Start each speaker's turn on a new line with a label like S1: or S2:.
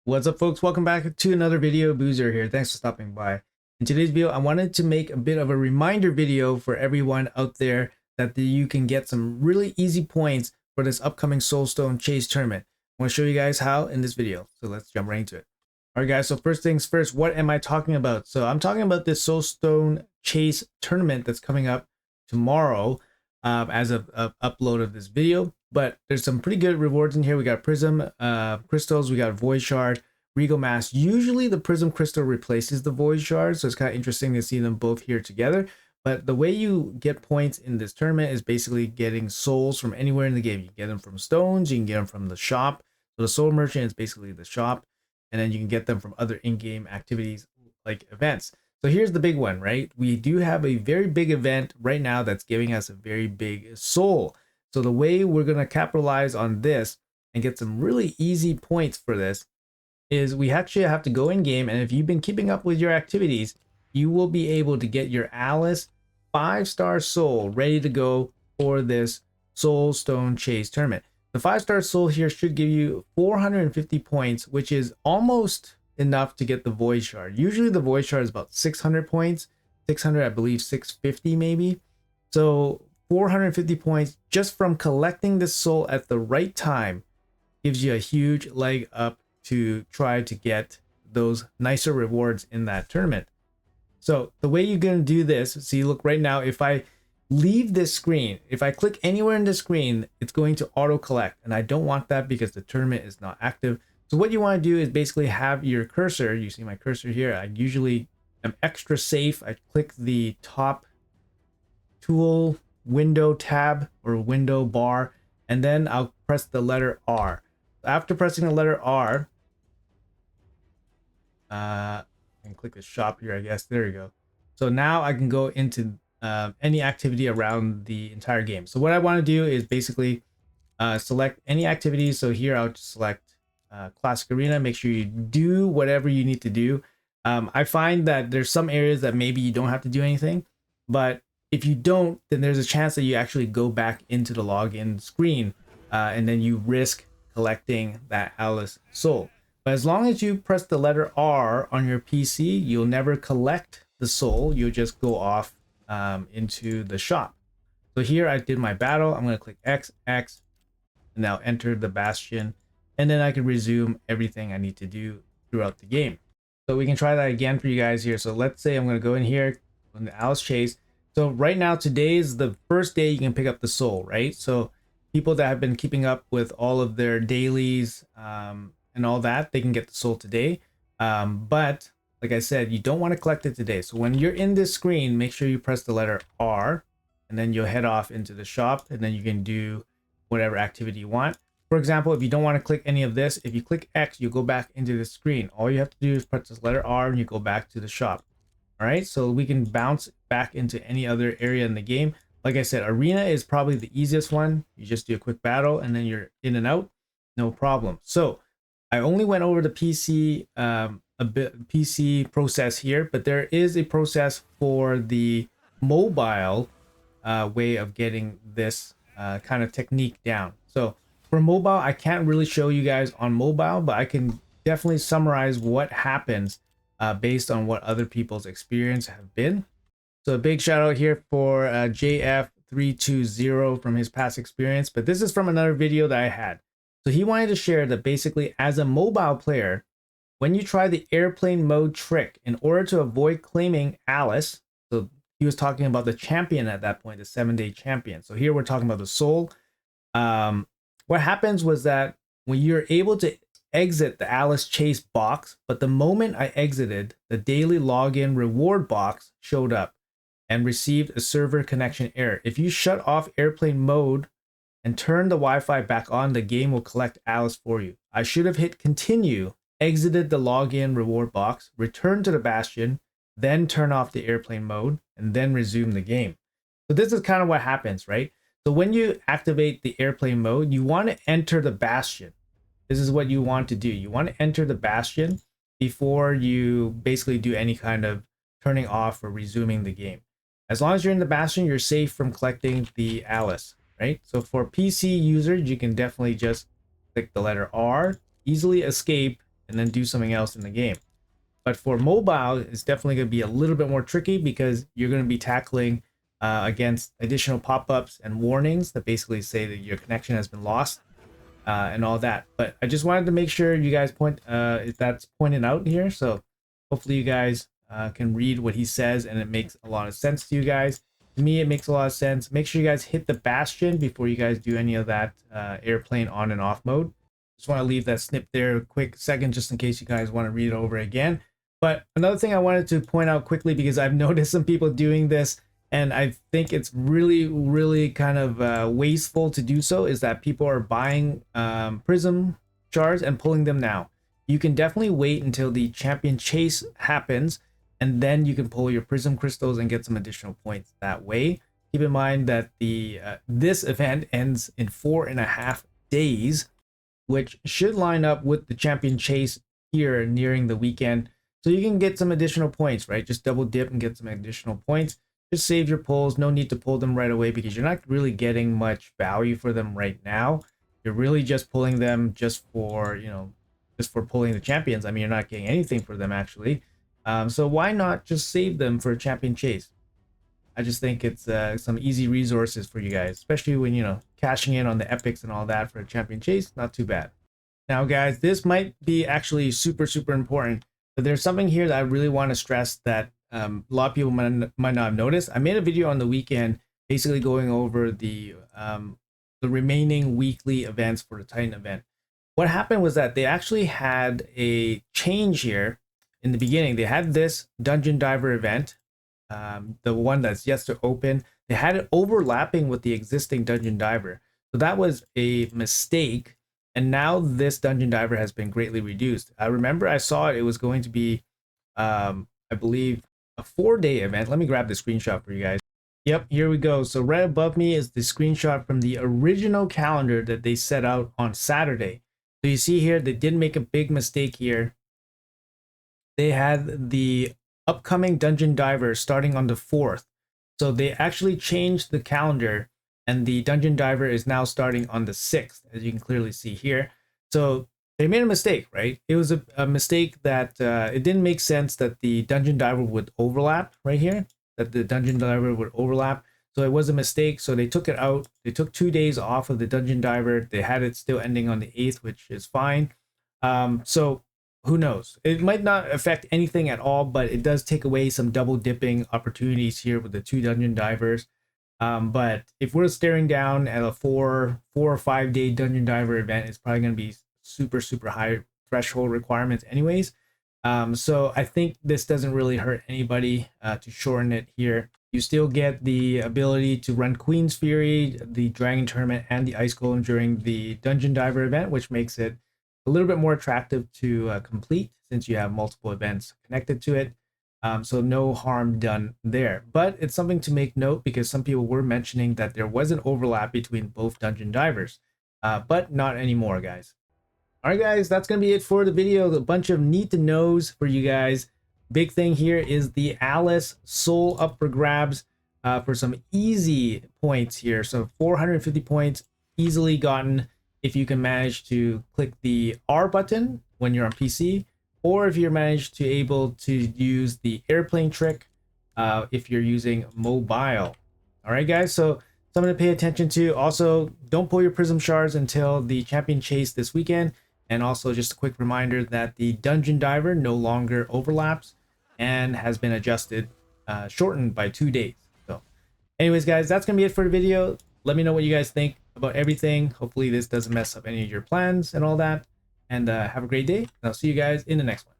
S1: What's up, folks? Welcome back to another video. Boozer here. Thanks for stopping by. In today's video, I wanted to make a bit of a reminder video for everyone out there that you can get some really easy points for this upcoming Soulstone Chase tournament. I want to show you guys how in this video. So let's jump right into it. All right, guys. So first things first, what am I talking about? So I'm talking about this Soulstone Chase tournament that's coming up tomorrow as of upload of this video. But there's some pretty good rewards in here. We got Prism crystals, we got Void Shard, Regal Mask. Usually the Prism crystal replaces the Void Shard, so it's kind of interesting to see them both here together. But the way you get points in this tournament is basically getting souls from anywhere in the game. You can get them from stones, you can get them from the shop. So the soul merchant is basically the shop, and then you can get them from other in-game activities like events. So here's the big one, right? We do have a very big event right now that's giving us a very big soul. So the way we're going to capitalize on this and get some really easy points for this is we actually have to go in game, and if you've been keeping up with your activities, you will be able to get your Alice 5-star soul ready to go for this Soulstone Chase tournament. The 5-star soul here should give you 450 points, which is almost enough to get the Void Shard. Usually the Void Shard is about 600 points, 600, I believe 650 maybe. So 450 points just from collecting this soul at the right time gives you a huge leg up to try to get those nicer rewards in that tournament. So the way you're going to do this, see, look right now, if I leave this screen, if I click anywhere in the screen, it's going to auto collect, and I don't want that because the tournament is not active. So what you want to do is basically have your cursor, you see my cursor here, I usually am extra safe. I click the top tool window tab or window bar, and then I'll press the letter R. After pressing the letter R, and click the shop here, I guess. There you go. So now I can go into any activity around the entire game. So what I want to do is basically select any activities. So here I'll just select Classic Arena. Make sure you do whatever you need to do. I find that there's some areas that maybe you don't have to do anything, but if you don't, then there's a chance that you actually go back into the login screen and then you risk collecting that Alice soul. But as long as you press the letter R on your PC, you'll never collect the soul. You'll just go off into the shop. So here I did my battle. I'm going to click X, X, and now enter the bastion. And then I can resume everything I need to do throughout the game. So we can try that again for you guys here. So let's say I'm going to go in here on the Alice Chase. So right now, today is the first day you can pick up the soul, right? So people that have been keeping up with all of their dailies and all that, they can get the soul today. But like I said, you don't want to collect it today. So when you're in this screen, make sure you press the letter R, and then you'll head off into the shop, and then you can do whatever activity you want. For example, if you don't want to click any of this, if you click X, you go back into the screen. All you have to do is press this letter R and you go back to the shop. All right, so we can bounce back into any other area in the game. Like I said, Arena is probably the easiest one. You just do a quick battle and then you're in and out, no problem. So I only went over the PC PC process here, but there is a process for the mobile way of getting this kind of technique down. So for mobile, I can't really show you guys on mobile, but I can definitely summarize what happens based on what other people's experience have been. So a big shout out here for JF320 from his past experience, but this is from another video that I had. So he wanted to share that basically as a mobile player, when you try the airplane mode trick, in order to avoid claiming Alice, so he was talking about the champion at that point, the 7-day champion. So here we're talking about the soul. What happens was that when you're able to exit the Alice Chase box, but the moment I exited, the daily login reward box showed up and received a server connection error. If you shut off airplane mode and turn the Wi-Fi back on, the game will collect Alice for you. I should have hit continue, exited the login reward box, returned to the bastion, then turn off the airplane mode, and then resume the game. So this is kind of what happens, right? So when you activate the airplane mode, you want to enter the bastion. This is what you want to do. You want to enter the bastion before you basically do any kind of turning off or resuming the game. As long as you're in the bastion, you're safe from collecting the Alice, right? So for PC users, you can definitely just click the letter R, easily escape and then do something else in the game. But for mobile, it's definitely going to be a little bit more tricky because you're going to be tackling against additional pop-ups and warnings that basically say that your connection has been lost and all that. But I just wanted to make sure you guys if that's pointed out here. So hopefully you guys can read what he says and it makes a lot of sense to you guys. To me, it makes a lot of sense. Make sure you guys hit the bastion before you guys do any of that airplane on and off mode. Just want to leave that snip there a quick second just in case you guys want to read it over again. But another thing I wanted to point out quickly, because I've noticed some people doing this and I think it's really kind of wasteful to do so, is that people are buying prism shards and pulling them now. You can definitely wait until the champion chase happens, and then you can pull your prism crystals and get some additional points that way. Keep in mind that the this event ends in 4.5 days, which should line up with the champion chase here nearing the weekend. So you can get some additional points, right? Just double dip and get some additional points. Just save your pulls. No need to pull them right away because you're not really getting much value for them right now. You're really just pulling them just for, just for pulling the champions. I mean, you're not getting anything for them actually. So why not just save them for a champion chase? I just think it's some easy resources for you guys, especially when, cashing in on the epics and all that for a champion chase. Not too bad. Now, guys, this might be actually super important, but there's something here that I really want to stress that a lot of people might not have noticed. I made a video on the weekend basically going over the remaining weekly events for the Titan event. What happened was that they actually had a change here in the beginning. They had this Dungeon Diver event, the one that's yet to open. They had it overlapping with the existing Dungeon Diver. So that was a mistake. And now this Dungeon Diver has been greatly reduced. I remember I saw it was going to be, I believe, a 4-day event. Let me grab the screenshot for you guys. Yep, here we go. So right above me is the screenshot from the original calendar that they set out on Saturday. So you see here, they did make a big mistake here. They had the upcoming Dungeon Diver starting on the 4th. So they actually changed the calendar, and the Dungeon Diver is now starting on the 6th, as you can clearly see here. So they made a mistake, right? It was a mistake that it didn't make sense that the Dungeon Diver would overlap right here, that the Dungeon Diver would overlap. So it was a mistake. So they took it out. They took 2 days off of the Dungeon Diver. They had it still ending on the 8th, which is fine. So who knows? It might not affect anything at all, but it does take away some double dipping opportunities here with the 2 Dungeon Divers. But if we're staring down at a 4 or 5 day Dungeon Diver event, it's probably going to be super high threshold requirements anyways. So I think this doesn't really hurt anybody to shorten it here. You still get the ability to run Queen's Fury, the Dragon Tournament, and the Ice Golem during the Dungeon Diver event, which makes it a little bit more attractive to complete since you have multiple events connected to it. So no harm done there. But it's something to make note because some people were mentioning that there was an overlap between both Dungeon Divers, but not anymore, guys. All right, guys, that's going to be it for the video. A bunch of need to knows for you guys. Big thing here is the Alice Soul up for grabs for some easy points here. So 450 points easily gotten if you can manage to click the R button when you're on PC, or if you're managed to able to use the airplane trick if you're using mobile. All right, guys, so something to pay attention to. Also, don't pull your prism shards until the champion chase this weekend. And also just a quick reminder that the Dungeon Diver no longer overlaps and has been adjusted, shortened by 2 days. So anyways, guys, that's going to be it for the video. Let me know what you guys think about everything. Hopefully this doesn't mess up any of your plans and all that. And have a great day. And I'll see you guys in the next one.